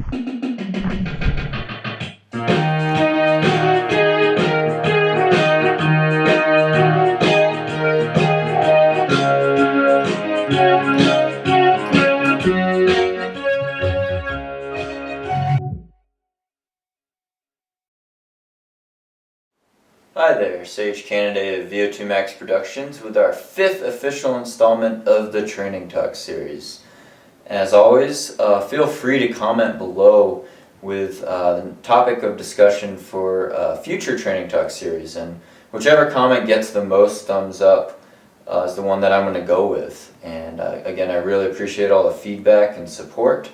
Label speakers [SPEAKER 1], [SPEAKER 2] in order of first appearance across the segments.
[SPEAKER 1] Hi there, Sage candidate of Vo2max Productions with our 5th official installment of the Training Talk series. And as always, feel free to comment below with the topic of discussion for future Training Talk series, and whichever comment gets the most thumbs up is the one that I'm going to go with. And again, I really appreciate all the feedback and support.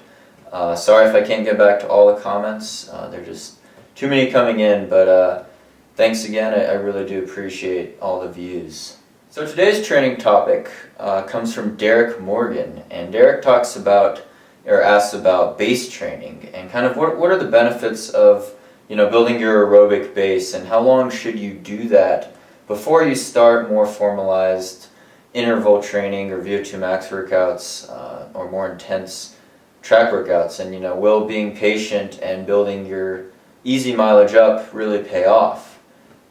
[SPEAKER 1] Sorry if I can't get back to all the comments, there are just too many coming in, but thanks again, I really do appreciate all the views. So today's training topic comes from Derek Morgan, and Derek talks about, or asks about base training, and kind of what are the benefits of building your aerobic base, and how long should you do that before you start more formalized interval training or Vo2max workouts or more intense track workouts, and will being patient and building your easy mileage up really pay off?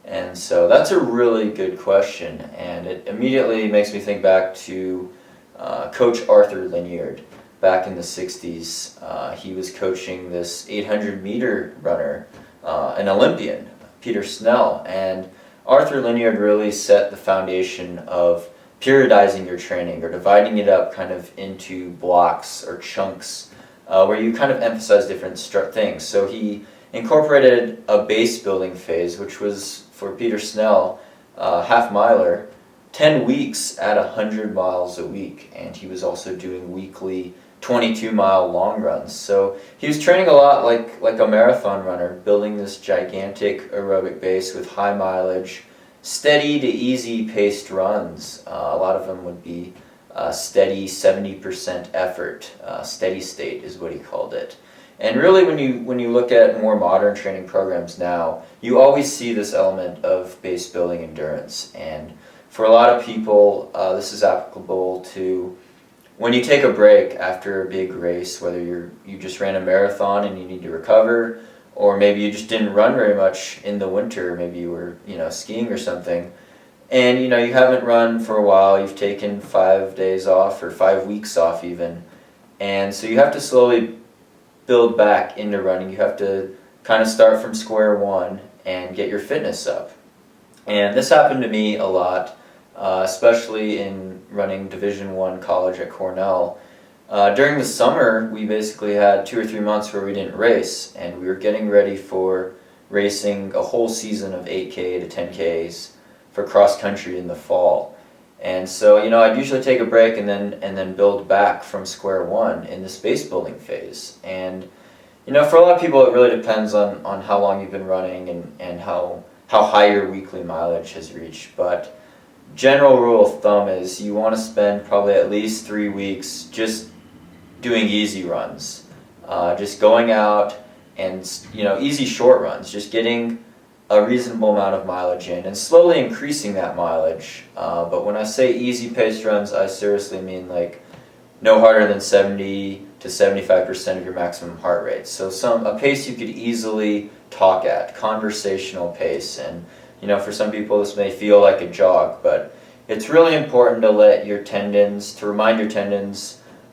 [SPEAKER 1] And so that's a really good question, and it immediately makes me think back to Coach Arthur Lanyard back in the 60s. He was coaching this 800-meter runner, an Olympian, Peter Snell, and Arthur Lanyard really set the foundation of periodizing your training, or dividing it up kind of into blocks or chunks where you kind of emphasize different things. So he incorporated a base building phase, which was, for Peter Snell, half-miler, 10 weeks at 100 miles a week, and he was also doing weekly 22-mile long runs. So he was training a lot like a marathon runner, building this gigantic aerobic base with high mileage, steady to easy paced runs. A lot of them would be steady 70% effort. Steady state is what he called it. And really, when you look at more modern training programs now, you always see this element of base building endurance. And for a lot of people, this is applicable to when you take a break after a big race, whether you just ran a marathon and you need to recover, or maybe you just didn't run very much in the winter. Maybe you were skiing or something, and you haven't run for a while. You've taken 5 days off, or 5 weeks off even, and so you have to slowly build back into running. You have to kind of start from square one and get your fitness up. And this happened to me a lot, especially in running Division I college at Cornell. During the summer, we basically had 2 or 3 months where we didn't race, and we were getting ready for racing a whole season of 8K to 10Ks for cross country in the fall. And so, I'd usually take a break and then build back from square one in this base building phase. And, for a lot of people, it really depends on how long you've been running and how high your weekly mileage has reached. But general rule of thumb is you want to spend probably at least 3 weeks just doing easy runs. Just going out and, easy short runs, just getting a reasonable amount of mileage in and slowly increasing that mileage. But when I say easy paced runs, I seriously mean like no harder than 70 to 75% of your maximum heart rate. So a pace you could easily talk at, conversational pace. And for some people this may feel like a jog, but it's really important to remind your tendons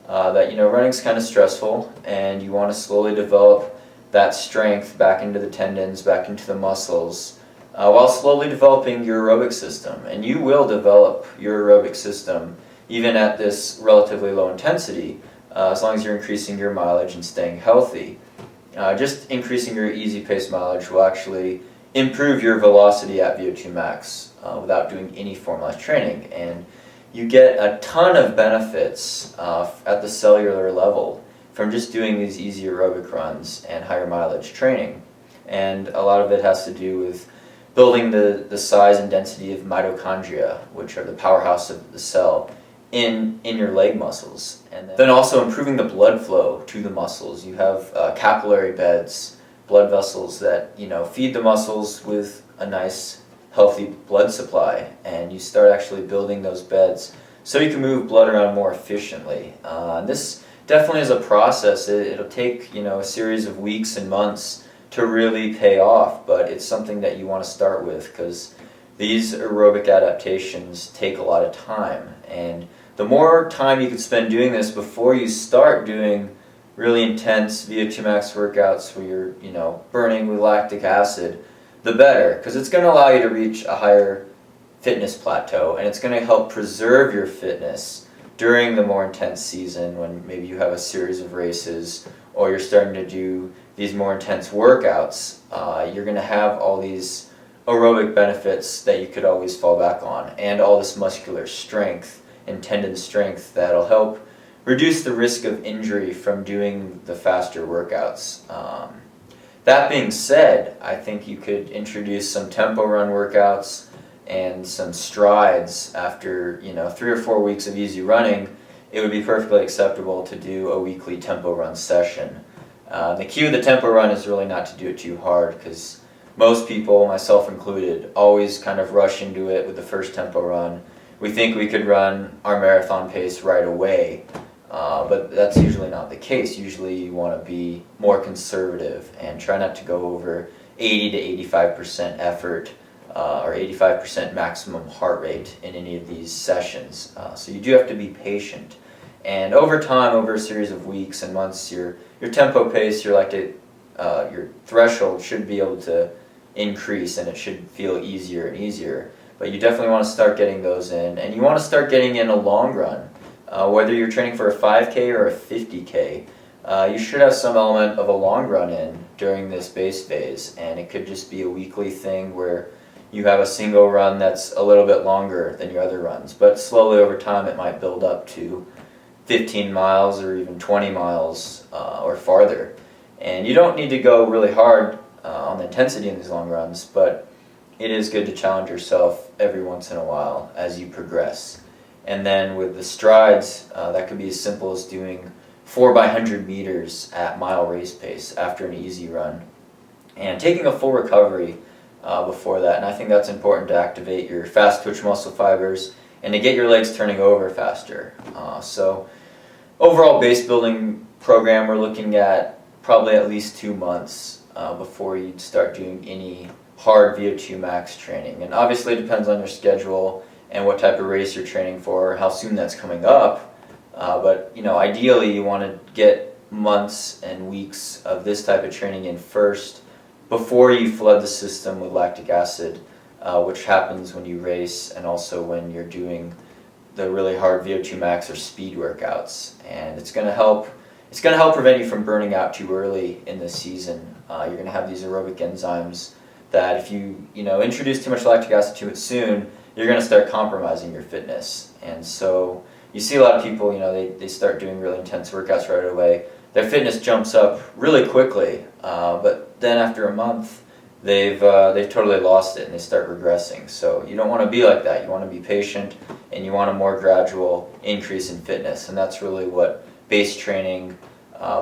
[SPEAKER 1] that running's kind of stressful, and you want to slowly develop that strength back into the tendons, back into the muscles, while slowly developing your aerobic system. And you will develop your aerobic system even at this relatively low intensity, as long as you're increasing your mileage and staying healthy. Just increasing your easy pace mileage will actually improve your velocity at Vo2max without doing any formalized training. And you get a ton of benefits at the cellular level from just doing these easy aerobic runs and higher mileage training. And a lot of it has to do with building the size and density of mitochondria, which are the powerhouse of the cell, in your leg muscles. And then also improving the blood flow to the muscles. You have capillary beds, blood vessels that feed the muscles with a nice healthy blood supply, and you start actually building those beds so you can move blood around more efficiently. This definitely as a process, it'll take, a series of weeks and months to really pay off, but it's something that you want to start with because these aerobic adaptations take a lot of time, and the more time you can spend doing this before you start doing really intense Vo2max workouts where you're, burning with lactic acid, the better, because it's going to allow you to reach a higher fitness plateau, and it's going to help preserve your fitness during the more intense season when maybe you have a series of races or you're starting to do these more intense workouts. You're going to have all these aerobic benefits that you could always fall back on, and all this muscular strength and tendon strength that'll help reduce the risk of injury from doing the faster workouts. That being said, I think you could introduce some tempo run workouts and some strides after 3 or 4 weeks of easy running. It would be perfectly acceptable to do a weekly tempo run session. The key with the tempo run is really not to do it too hard, because most people, myself included, always kind of rush into it with the first tempo run. We think we could run our marathon pace right away, but that's usually not the case. Usually you want to be more conservative and try not to go over 80 to 85% effort or 85% maximum heart rate in any of these sessions. So you do have to be patient. And over time, over a series of weeks and months, your tempo pace, your threshold should be able to increase, and it should feel easier and easier. But you definitely want to start getting those in, and you want to start getting in a long run. Whether you're training for a 5K or a 50K, you should have some element of a long run in during this base phase, and it could just be a weekly thing where you have a single run that's a little bit longer than your other runs, but slowly over time it might build up to 15 miles or even 20 miles or farther. And you don't need to go really hard on the intensity in these long runs, but it is good to challenge yourself every once in a while as you progress. And then with the strides, that could be as simple as doing 4 by 100 meters at mile race pace after an easy run, and taking a full recovery before that. And I think that's important to activate your fast twitch muscle fibers and to get your legs turning over faster. So overall base building program, we're looking at probably at least 2 months before you'd start doing any hard Vo2max training. And obviously it depends on your schedule and what type of race you're training for, how soon that's coming up. But ideally you want to get months and weeks of this type of training in first before you flood the system with lactic acid, which happens when you race and also when you're doing the really hard Vo2max or speed workouts. And it's going to help prevent you from burning out too early in the season. You're going to have these aerobic enzymes that if you introduce too much lactic acid to it soon, you're going to start compromising your fitness. And so you see a lot of people, they start doing really intense workouts right away. Their fitness jumps up really quickly, but then after a month, they've totally lost it and they start regressing. So you don't want to be like that. You want to be patient, and you want a more gradual increase in fitness. And that's really what base training,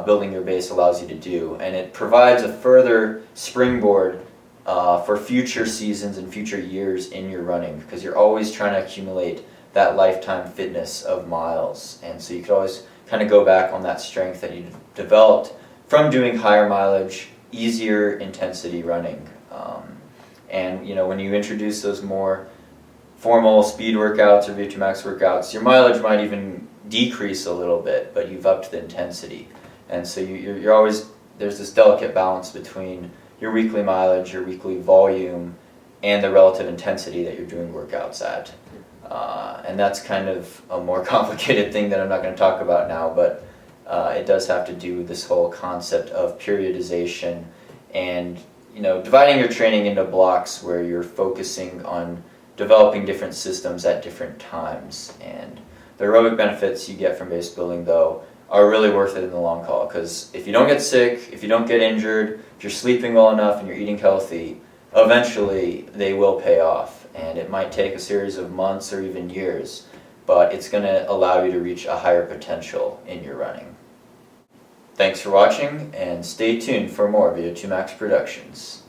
[SPEAKER 1] building your base, allows you to do. And it provides a further springboard for future seasons and future years in your running, because you're always trying to accumulate that lifetime fitness of miles. And so you could always kind of go back on that strength that you developed from doing higher mileage, easier intensity running. And when you introduce those more formal speed workouts or Vo2max workouts, your mileage might even decrease a little bit, but you've upped the intensity. And so you're always, there's this delicate balance between your weekly mileage, your weekly volume, and the relative intensity that you're doing workouts at. And that's kind of a more complicated thing that I'm not going to talk about now, but it does have to do with this whole concept of periodization and dividing your training into blocks where you're focusing on developing different systems at different times. And the aerobic benefits you get from base building, though, are really worth it in the long haul, because if you don't get sick, if you don't get injured, if you're sleeping well enough and you're eating healthy, eventually they will pay off. And it might take a series of months or even years, but it's going to allow you to reach a higher potential in your running. Thanks for watching, and stay tuned for more Vo2max productions.